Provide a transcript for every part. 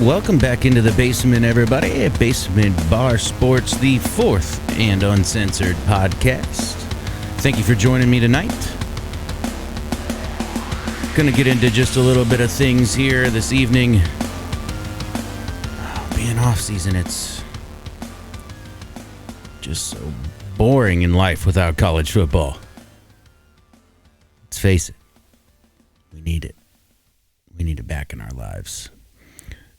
Welcome back into the basement, everybody. Basement Bar Sports, the fourth and uncensored podcast. Thank you for joining me tonight. Going to get into just a little bit of things here this evening. Being off season, it's just so boring in life without college football. Let's face it, we need it. We need it back in our lives.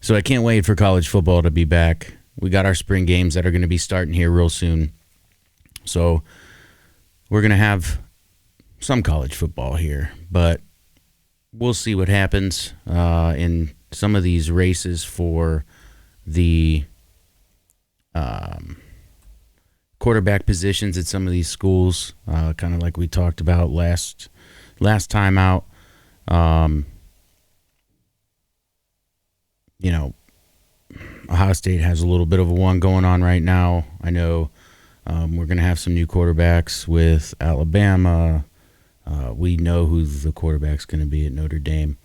So I can't wait for college football to be back. We got our spring games that are going to be starting here real soon. So we're going to have some college football here, but we'll see what happens in some of these races for the quarterback positions at some of these schools, kind of like we talked about last time out. You know, Ohio State has a little bit of a one going on right now. I know we're going to have some new quarterbacks with Alabama. We know who the quarterback's going to be at Notre Dame.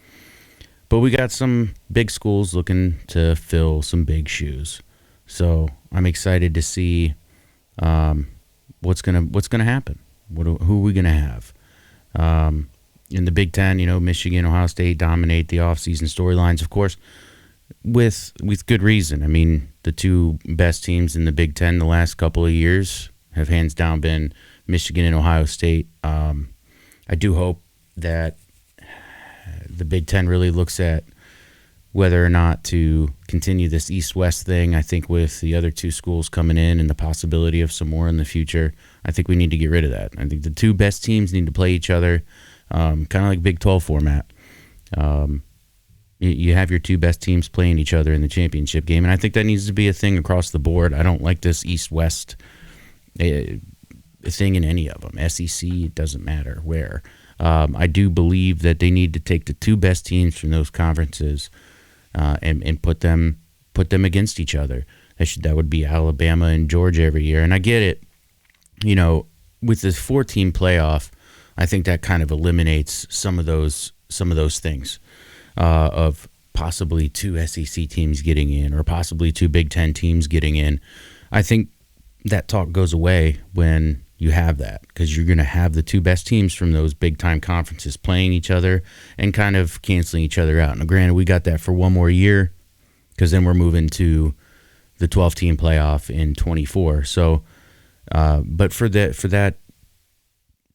But we got some big schools looking to fill some big shoes. So I'm excited to see what's gonna happen. Who are we going to have? In the Big Ten, Michigan, Ohio State dominate the offseason storylines, of course. With good reason. I mean, the two best teams in the Big Ten the last couple of years have hands down been Michigan and Ohio State. I do hope that the Big Ten really looks at whether or not to continue this East-West thing. I think with the other two schools coming in and the possibility of some more in the future, I think we need to get rid of that. I think the two best teams need to play each other, kind of like Big 12 format. You have your two best teams playing each other in the championship game, and I think that needs to be a thing across the board. I don't like this East-West thing in any of them. SEC, it doesn't matter where. I do believe that they need to take the two best teams from those conferences and put them against each other. That would be Alabama and Georgia every year. And I get it. With this 4-team playoff, I think that kind of eliminates some of those things. Of possibly two SEC teams getting in or possibly two Big Ten teams getting in. I think that talk goes away when you have that, because you're going to have the two best teams from those big-time conferences playing each other and kind of canceling each other out. Now, granted, we got that for one more year because then we're moving to the 12-team playoff in 24. So, but for that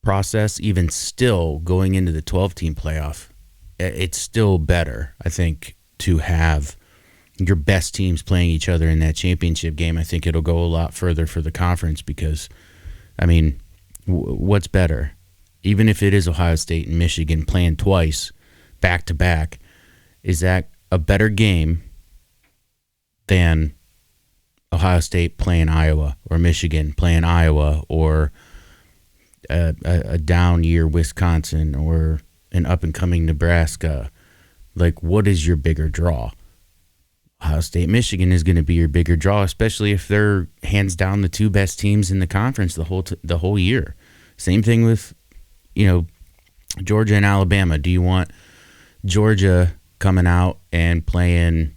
process, even still going into the 12-team playoff, it's still better, I think, to have your best teams playing each other in that championship game. I think it'll go a lot further for the conference because, I mean, what's better? Even if it is Ohio State and Michigan playing twice, back-to-back, is that a better game than Ohio State playing Iowa or Michigan playing Iowa or a down year Wisconsin or an up-and-coming Nebraska? Like, what is your bigger draw? Ohio State, Michigan is going to be your bigger draw, especially if they're hands down the two best teams in the conference the whole year. Same thing with, Georgia and Alabama. Do you want Georgia coming out and playing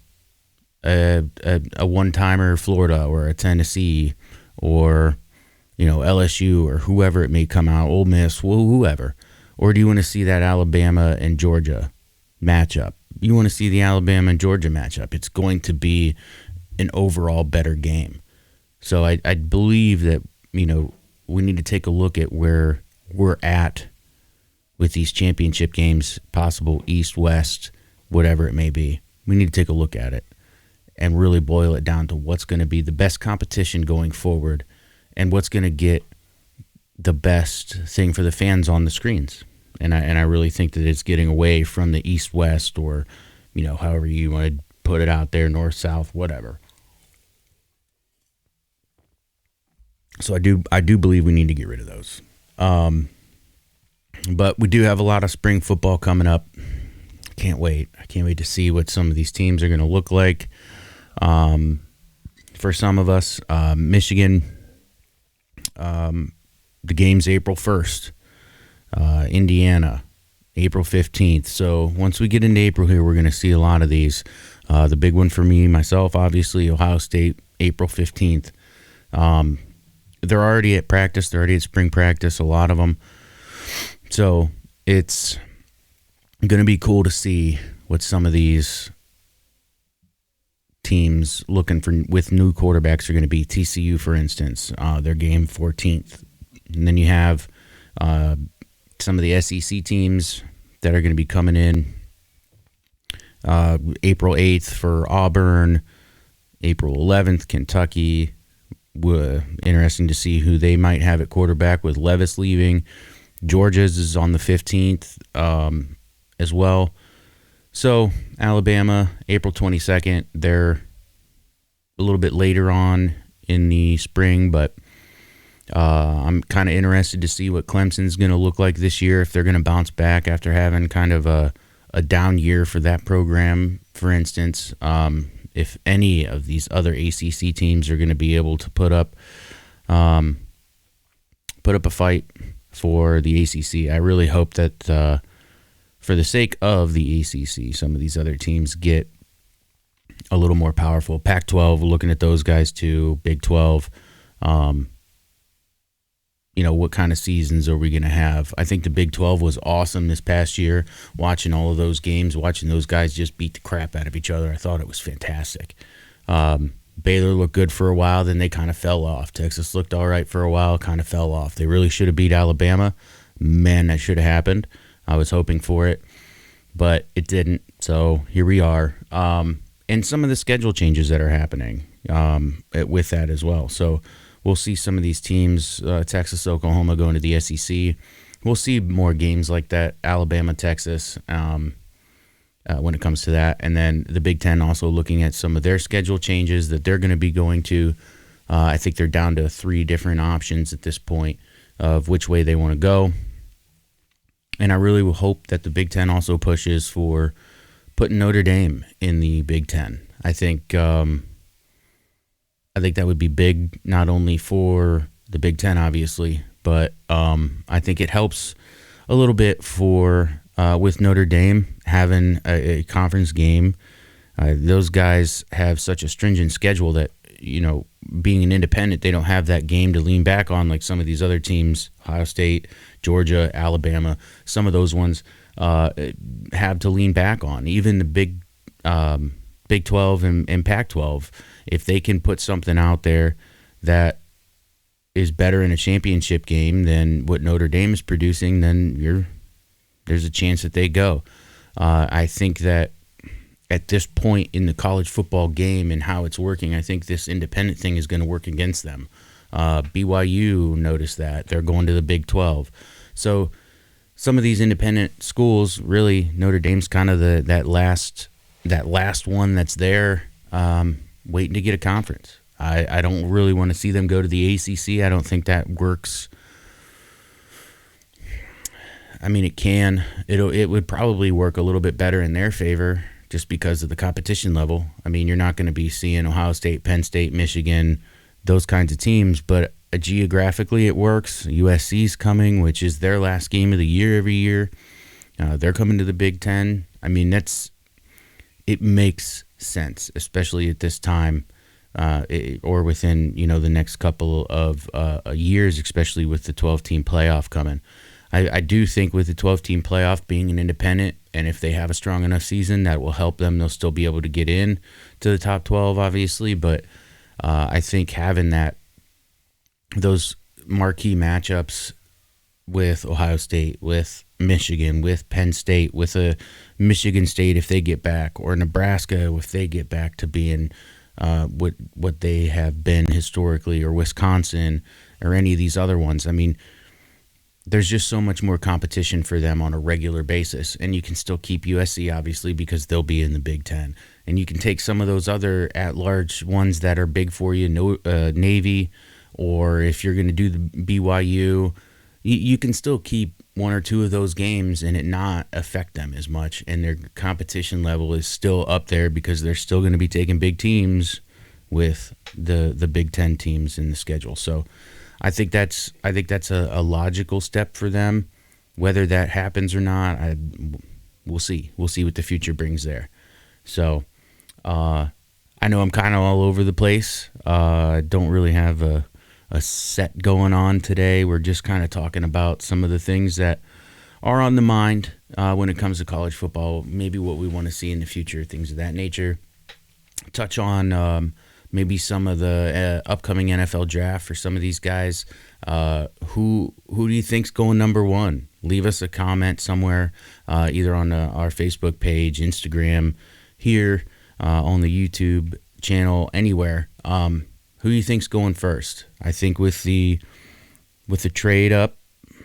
a one-timer Florida or a Tennessee or, LSU or whoever it may come out, Ole Miss, whoever? Or do you want to see that Alabama and Georgia matchup? You want to see the Alabama and Georgia matchup. It's going to be an overall better game. So I believe that, we need to take a look at where we're at with these championship games, possible East, West, whatever it may be. We need to take a look at it and really boil it down to what's going to be the best competition going forward and what's going to get the best thing for the fans on the screens. And I really think that it's getting away from the East-West or, however you want to put it out there, North-South, whatever. So I do believe we need to get rid of those. But we do have a lot of spring football coming up. Can't wait. I can't wait to see what some of these teams are going to look like. For some of us, Michigan, the game's April 1st. Indiana, April 15th. So once we get into April here, we're going to see a lot of these. The big one for me, myself, obviously, Ohio State, April 15th. They're already at practice. They're already at spring practice, a lot of them. So it's going to be cool to see what some of these teams looking for with new quarterbacks are going to be. TCU, for instance, their game 14th. And then you have some of the SEC teams that are going to be coming in. April 8th for Auburn, April 11th, Kentucky. Interesting to see who they might have at quarterback with Levis leaving. Georgia's is on the 15th as well. So Alabama, April 22nd. They're a little bit later on in the spring, but I'm kind of interested to see what Clemson's going to look like this year, if they're going to bounce back after having kind of a down year for that program, for instance. If any of these other ACC teams are going to be able to put up a fight for the ACC. I really hope that for the sake of the ACC, some of these other teams get a little more powerful. Pac-12, looking at those guys too. Big 12. What kind of seasons are we going to have? I think the Big 12 was awesome this past year, watching all of those games, watching those guys just beat the crap out of each other. I thought it was fantastic. Baylor looked good for a while, then they kind of fell off. Texas looked all right for a while, kind of fell off. They really should have beat Alabama. Man, that should have happened. I was hoping for it, but it didn't. So here we are. And some of the schedule changes that are happening with that as well. So we'll see some of these teams, Texas, Oklahoma, going to the SEC. We'll see more games like that, Alabama, Texas, when it comes to that. And then the Big Ten also looking at some of their schedule changes that they're going to be going to. I think they're down to 3 different options at this point of which way they want to go. And I really will hope that the Big Ten also pushes for putting Notre Dame in the Big Ten. I think that would be big, not only for the Big Ten, obviously, but I think it helps a little bit for with Notre Dame having a conference game. Those guys have such a stringent schedule that, being an independent, they don't have that game to lean back on like some of these other teams, Ohio State, Georgia, Alabama. Some of those ones have to lean back on. Even the Big 12 and Pac-12, if they can put something out there that is better in a championship game than what Notre Dame is producing, then there's a chance that they go. I think that at this point in the college football game and how it's working, I think this independent thing is going to work against them. BYU noticed that. They're going to the Big 12. So some of these independent schools, really, Notre Dame's kind of that last one that's there, waiting to get a conference. I don't really want to see them go to the ACC. I don't think that works. I mean, it can. It would probably work a little bit better in their favor just because of the competition level. I mean, you're not going to be seeing Ohio State, Penn State, Michigan, those kinds of teams, but geographically it works. USC's coming, which is their last game of the year every year. They're coming to the Big Ten. I mean, it makes sense, especially at this time, or within the next couple of years, especially with the 12-team playoff coming. I do think with the 12-team playoff being an independent, and if they have a strong enough season, that will help them. They'll still be able to get in to the top 12, obviously, but I think having those marquee matchups with Ohio State, with Michigan, with Penn State, with a Michigan State if they get back, or Nebraska if they get back to being what they have been historically, or Wisconsin, or any of these other ones. I mean, there's just so much more competition for them on a regular basis, and you can still keep USC, obviously, because they'll be in the Big Ten. And you can take some of those other at-large ones that are big for you, Navy, or if you're going to do the BYU, you can still keep one or two of those games and it not affect them as much, and their competition level is still up there because they're still going to be taking big teams with the Big Ten teams in the schedule. So I think that's a logical step for them. Whether that happens or not, we'll see. We'll see what the future brings there. So I know I'm kind of all over the place. I don't really have a set going on today. We're just kind of talking about some of the things that are on the mind when it comes to college football, maybe what we want to see in the future, things of that nature. Touch on maybe some of the upcoming NFL draft for some of these guys. Who do you think's going number one? Leave us a comment somewhere, either on our Facebook page, Instagram, here on the YouTube channel, anywhere. Who do you think's going first? I think with the trade up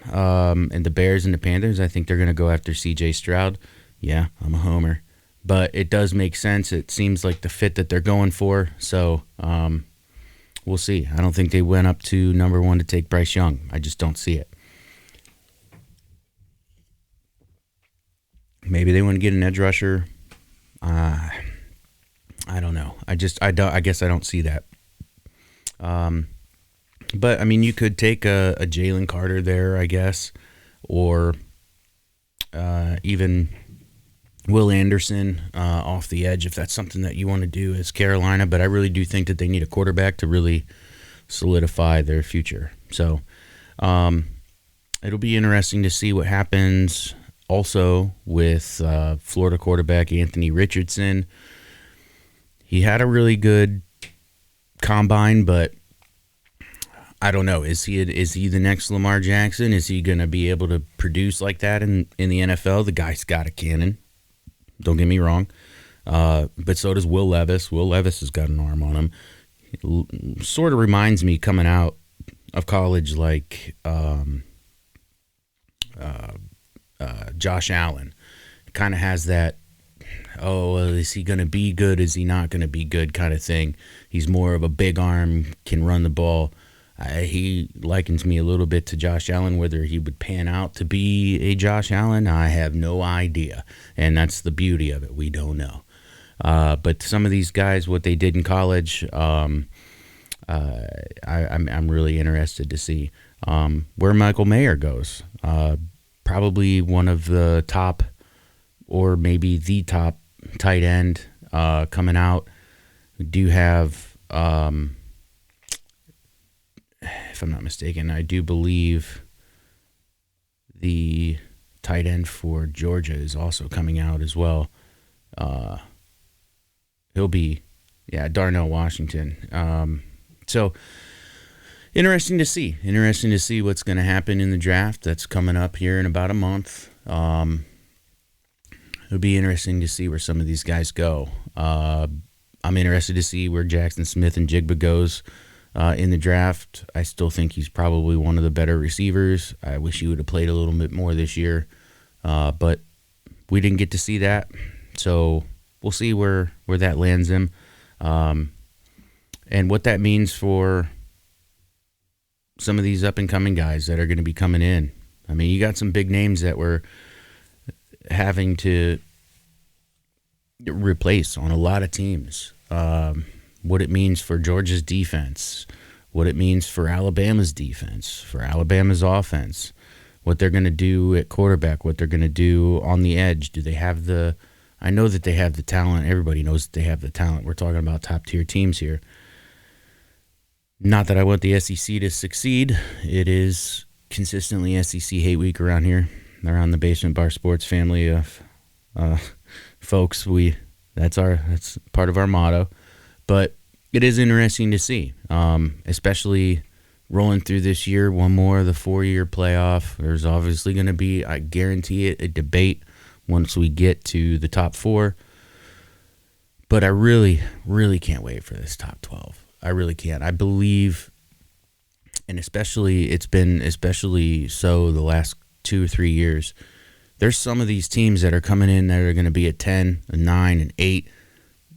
and the Bears and the Panthers, I think they're going to go after C.J. Stroud. Yeah, I'm a homer. But it does make sense. It seems like the fit that they're going for. So we'll see. I don't think they went up to number one to take Bryce Young. I just don't see it. Maybe they want to get an edge rusher. I don't know. I guess I don't see that. But I mean, you could take a Jalen Carter there, I guess, or even Will Anderson off the edge, if that's something that you want to do as Carolina. But I really do think that they need a quarterback to really solidify their future. So it'll be interesting to see what happens also with Florida quarterback Anthony Richardson. He had a really good combine, but I don't know. Is he the next Lamar Jackson? Is he going to be able to produce like that in the NFL? The guy's got a cannon. Don't get me wrong. But so does Will Levis. Will Levis has got an arm on him. Sort of reminds me coming out of college like Josh Allen. Kind of has that, is he going to be good? Is he not going to be good kind of thing. He's more of a big arm, can run the ball. He likens me a little bit to Josh Allen. Whether he would pan out to be a Josh Allen, I have no idea. And that's the beauty of it. We don't know. But some of these guys, what they did in college, I'm really interested to see where Michael Mayer goes. Probably one of the top, or maybe the top tight end coming out. We do have, if I'm not mistaken, I do believe the tight end for Georgia is also coming out as well. He'll be, Darnell Washington. So interesting to see. Interesting to see what's going to happen in the draft that's coming up here in about a month. It'll be interesting to see where some of these guys go. I'm interested to see where Jackson Smith and Jigba goes in the draft. I still think he's probably one of the better receivers. I wish he would have played a little bit more this year, but we didn't get to see that. So we'll see where that lands him, and what that means for some of these up-and-coming guys that are going to be coming in. I mean, you got some big names that we're having to replace on a lot of teams. What it means for Georgia's defense, what it means for Alabama's defense, for Alabama's offense, what they're going to do at quarterback, what they're going to do on the edge. Do they have I know that they have the talent. Everybody knows that they have the talent. We're talking about top-tier teams here. Not that I want the SEC to succeed. It is consistently SEC hate week around here, around the Basement Bar Sports family of folks. That's part of our motto. But it is interesting to see, especially rolling through this year, one more of the 4-year playoff. There's obviously going to be, I guarantee it, a debate once we get to the top 4. But I really, really can't wait for this top 12. I really can't. I believe, and especially it's been especially so the last 2 or 3 years, there's some of these teams that are coming in that are going to be a 10, a 9, an 8,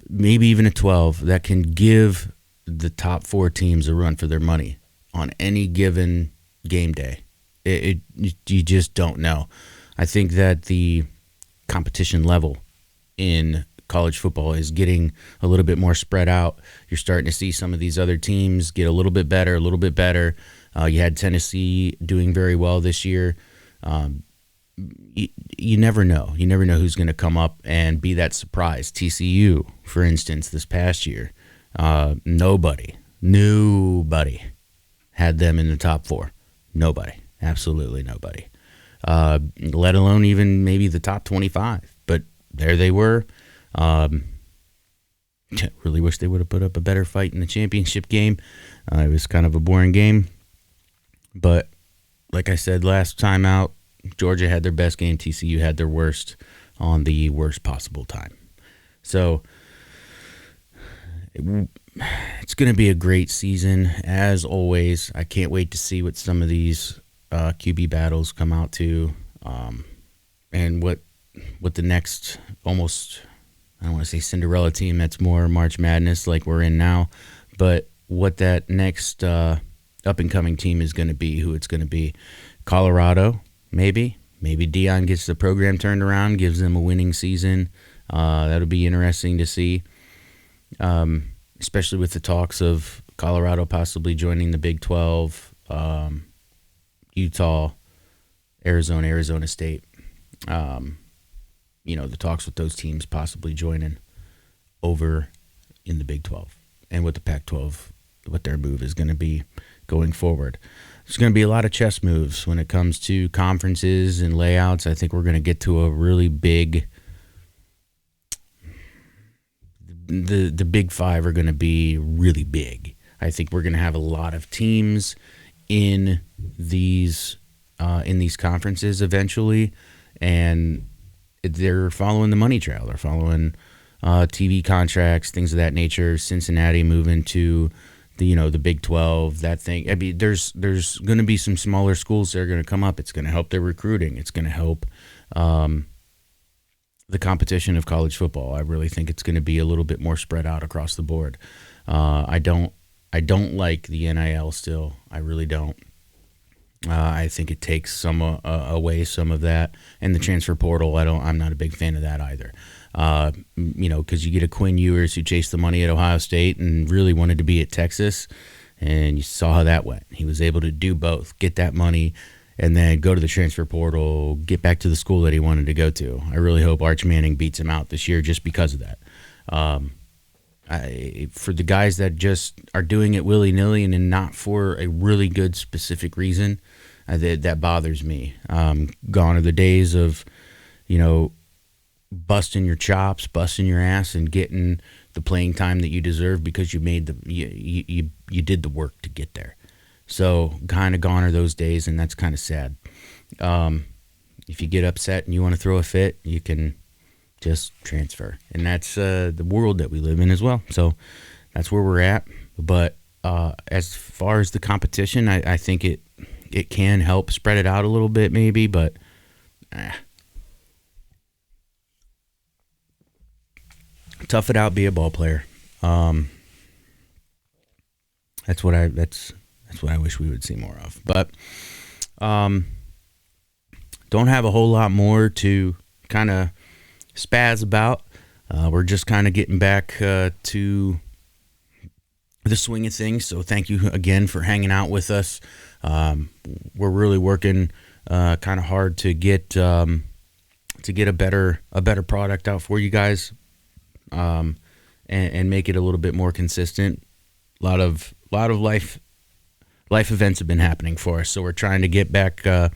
maybe even a 12 that can give the top 4 teams a run for their money on any given game day. You just don't know. I think that the competition level in college football is getting a little bit more spread out. You're starting to see some of these other teams get a little bit better. You had Tennessee doing very well this year. you never know. You never know who's going to come up and be that surprise. TCU, for instance, this past year, nobody had them in the top 4. Nobody, absolutely nobody. Let alone even maybe the top 25. But there they were. Really wish they would have put up a better fight in the championship game. It was kind of a boring game. But like I said last time out, Georgia had their best game. TCU had their worst on the worst possible time. So it's going to be a great season, as always. I can't wait to see what some of these QB battles come out to, and what the next almost, I don't want to say Cinderella team, that's more March Madness like we're in now, but what that next up-and-coming team is going to be, who it's going to be. Colorado, maybe Deion gets the program turned around, gives them a winning season. That'll be interesting to see, especially with the talks of Colorado possibly joining the Big 12, Utah, Arizona State. The talks with those teams possibly joining over in the Big 12, and with the Pac-12, what their move is going to be going forward. There's going to be a lot of chess moves when it comes to conferences and layouts. I think we're going to get to a really big. The Big 5 are going to be really big. I think we're going to have a lot of teams in these conferences eventually, and they're following the money trail. They're following TV contracts, things of that nature. Cincinnati moving to the Big 12, that thing. I mean, there's going to be some smaller schools that are going to come up. It's going to help their recruiting. It's going to help the competition of college football. I really think it's going to be a little bit more spread out across the board. I don't like the NIL still. I really don't. I think it takes some away some of that, and the transfer portal. I'm not a big fan of that either. Because you get a Quinn Ewers who chased the money at Ohio State and really wanted to be at Texas, and you saw how that went. He was able to do both, get that money, and then go to the transfer portal, get back to the school that he wanted to go to. I really hope Arch Manning beats him out this year just because of that. For the guys that just are doing it willy-nilly and not for a really good specific reason, that bothers me. Gone are the days of, busting your chops, busting your ass, and getting the playing time that you deserve because you made you did the work to get there. So kind of gone are those days, and that's kind of sad. If you get upset and you want to throw a fit, you can just transfer, and that's the world that we live in as well. So that's where we're at. But as far as the competition, I think it can help spread it out a little bit, maybe, but. Tough it out, be a ball player. That's what I wish we would see more of. But don't have a whole lot more to kind of spaz about. We're just kind of getting back to the swing of things. So thank you again for hanging out with us. We're really working kind of hard to get a better product out for you guys. And make it a little bit more consistent. A lot of life events have been happening for us, so we're trying to get back to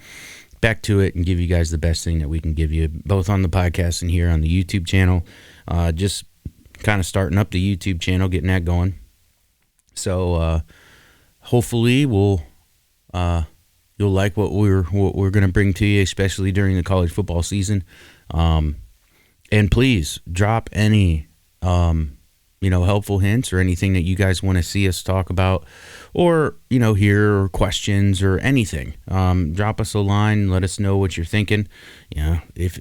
it and give you guys the best thing that we can give you, both on the podcast and here on the YouTube channel. Just kind of starting up the YouTube channel, getting that going. So hopefully you'll like what we're going to bring to you, especially during the college football season. And please drop any, helpful hints or anything that you guys want to see us talk about, or, hear, or questions or anything. Drop us a line. Let us know what you're thinking. If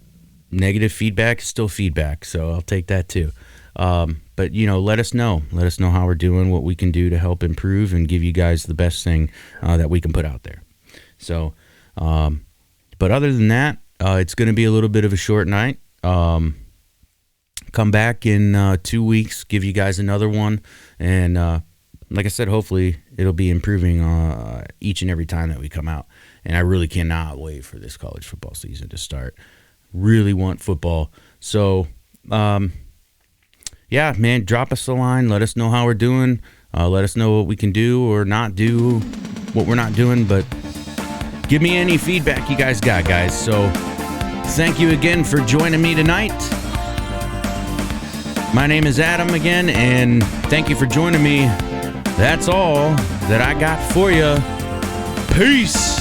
negative feedback is still feedback, so I'll take that too. But, let us know. Let us know how we're doing, what we can do to help improve and give you guys the best thing that we can put out there. So, but other than that, it's going to be a little bit of a short night. Come back in 2 weeks, give you guys another one, and like I said, hopefully it'll be improving each and every time that we come out. And I really cannot wait for this college football season to start. Really want football. So, yeah, man, drop us a line. Let us know how we're doing. Let us know what we can do or not do, what we're not doing. But give me any feedback you guys got, guys. So thank you again for joining me tonight. My name is Adam again, and thank you for joining me. That's all that I got for you. Peace.